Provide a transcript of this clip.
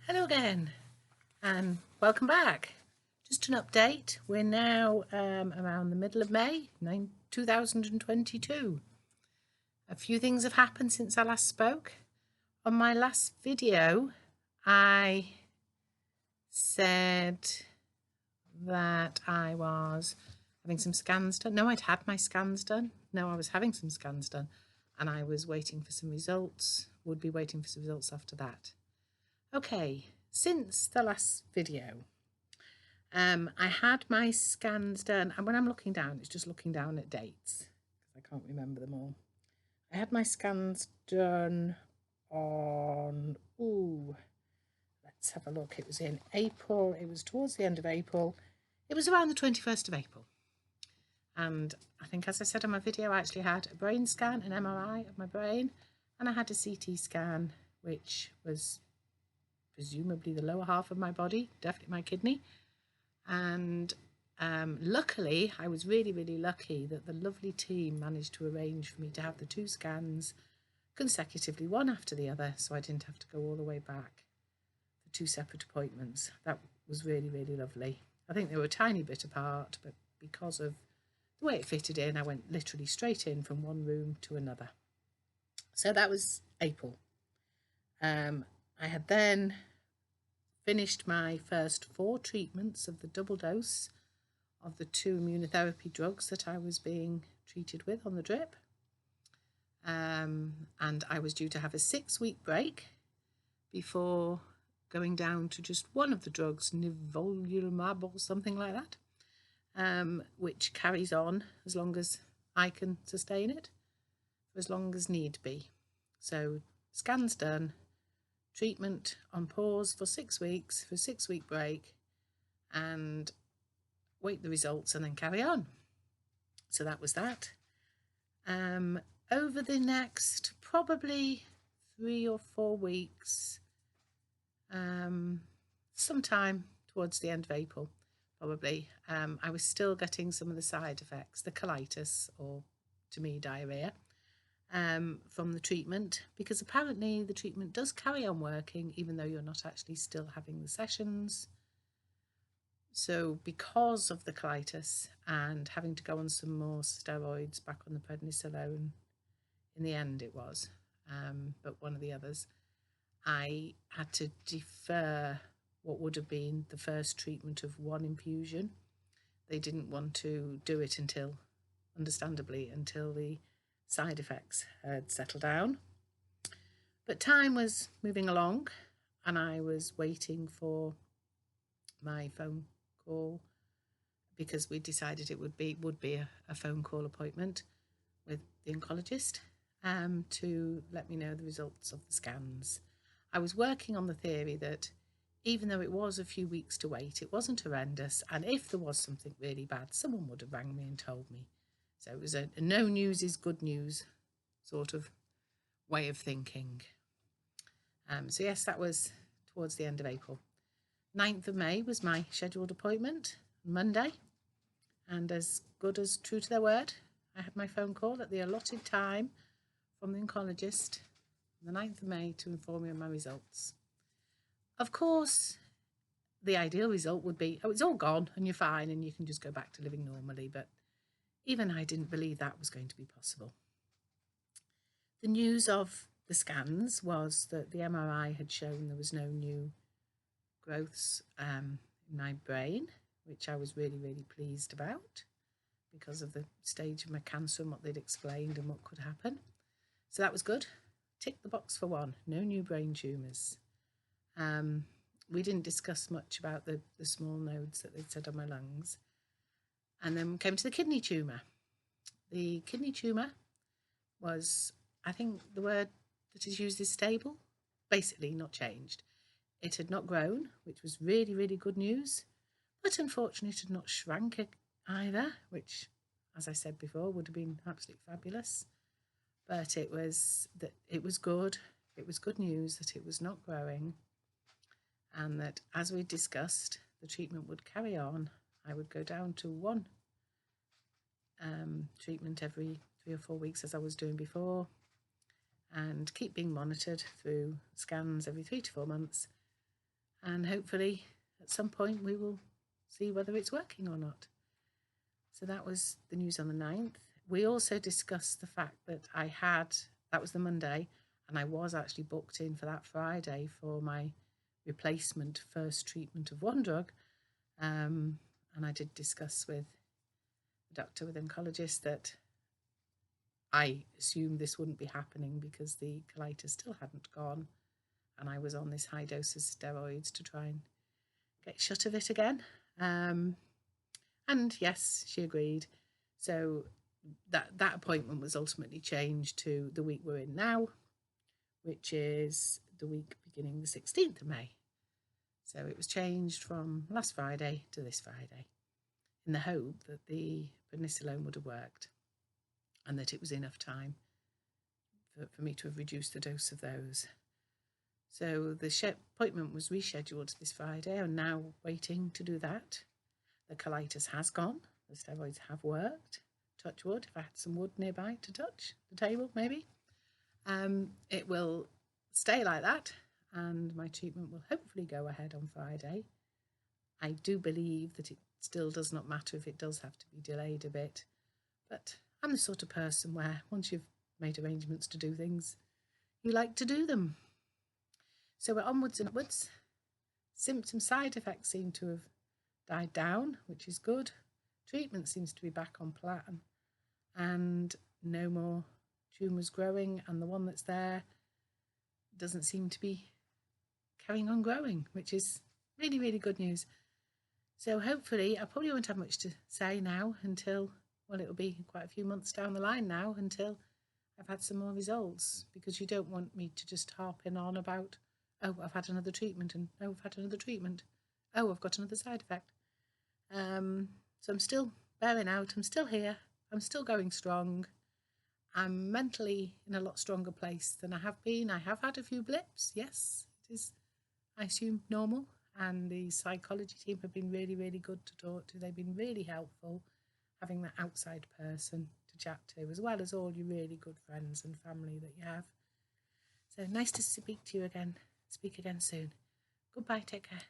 Hello again and welcome back. Just an update. We're now around the middle of May 2022. A few things have happened since I last spoke. On my last video, I said that I was having some scans done. No, I'd had my scans done. No, I was having some scans done and I was waiting for some results. Would be waiting for some results after that. Okay, since the last video, I had my scans done, and when I'm looking down, it's just looking down at dates because I can't remember them all. I had my scans done on, let's have a look. It was in April. It was towards the end of April. It was around the 21st of April. And I think, as I said in my video, I actually had a brain scan, an MRI of my brain, and I had a CT scan, which was presumably the lower half of my body, definitely my kidney. And luckily, I was really lucky that the lovely team managed to arrange for me to have the two scans consecutively, one after the other, so I didn't have to go all the way back for two separate appointments. That was really lovely. I think they were a tiny bit apart, but because of the way it fitted in, I went literally straight in from one room to another. So that was April. I had then finished my first 4 treatments of the double dose of the 2 immunotherapy drugs that I was being treated with on the drip. And I was due to have a 6-week break before going down to just one of the drugs, nivolumab or something like that, which carries on as long as I can sustain it, for as long as need be. So scans done, treatment on pause for 6 weeks, for a 6-week break, and wait the results and then carry on. So that was that. Over the next probably 3 or 4 weeks, sometime towards the end of April, probably, I was still getting some of the side effects, the colitis, or to me diarrhea, from the treatment, because apparently the treatment does carry on working even though you're not actually still having the sessions. So because of the colitis and having to go on some more steroids, back on the prednisolone, in the end it was, but one of the others, I had to defer what would have been the first treatment of 1 infusion. They didn't want to do it until, understandably, until the side effects had settled down. But time was moving along and I was waiting for my phone call, because we decided it would be a phone call appointment with the oncologist, to let me know the results of the scans. I was working on the theory that even though it was a few weeks to wait, it wasn't horrendous, and if there was something really bad, someone would have rang me and told me. So it was a no news is good news sort of way of thinking. So yes, that was towards the end of April. 9th of May was my scheduled appointment, Monday, and as good as true to their word, I had my phone call at the allotted time from the oncologist on the 9th of May to inform me of my results. Of course, the ideal result would be, oh, it's all gone and you're fine and you can just go back to living normally, but even I didn't believe that was going to be possible. The news of the scans was that the MRI had shown there was no new growths in my brain, which I was really pleased about because of the stage of my cancer and what they'd explained and what could happen. So that was good. Tick the box for 1, no new brain tumours. We didn't discuss much about the small nodes that they'd said on my lungs. And then came to the kidney tumour. The kidney tumour was, I think the word that is used is stable, basically not changed. It had not grown, which was really good news, but unfortunately it had not shrunk either, which, as I said before, would have been absolutely fabulous. But it was good. It was good news that it was not growing, and that, as we discussed, the treatment would carry on. I would go down to 1 treatment every 3 or 4 weeks, as I was doing before, and keep being monitored through scans every 3 to 4 months and hopefully at some point we will see whether it's working or not. So that was the news on the 9th. We also discussed the fact that that was the Monday, and I was actually booked in for that Friday for my replacement first treatment of one drug. And I did discuss with the doctor, with oncologist, that I assumed this wouldn't be happening because the colitis still hadn't gone, and I was on this high dose of steroids to try and get shut of it again. And yes, she agreed. So that appointment was ultimately changed to the week we're in now, which is the week beginning the 16th of May. So it was changed from last Friday to this Friday, in the hope that the prednisolone would have worked and that it was enough time for me to have reduced the dose of those. So the appointment was rescheduled this Friday. I'm now waiting to do that. The colitis has gone. The steroids have worked. Touch wood, if I had some wood nearby to touch the table, maybe. It will stay like that, and my treatment will hopefully go ahead on Friday. I do believe that it still does not matter if it does have to be delayed a bit, but I'm the sort of person where once you've made arrangements to do things, you like to do them. So we're onwards and upwards. Symptom side effects seem to have died down, which is good. Treatment seems to be back on plan, and no more tumours growing, and the one that's there doesn't seem to be carrying on growing, which is really, really good news. So hopefully, I probably won't have much to say now until, well, it'll be quite a few months down the line now until I've had some more results, because you don't want me to just harp in on about, oh, I've had another treatment, and oh, I've had another treatment. Oh, I've got another side effect. So I'm still bearing out. I'm still here. I'm still going strong. I'm mentally in a lot stronger place than I have been. I have had a few blips. Yes, it is, I assume, normal. And the psychology team have been really, really good to talk to. They've been really helpful, having that outside person to chat to, as well as all your really good friends and family that you have. So nice to speak to you again. Speak again soon. Goodbye. Take care.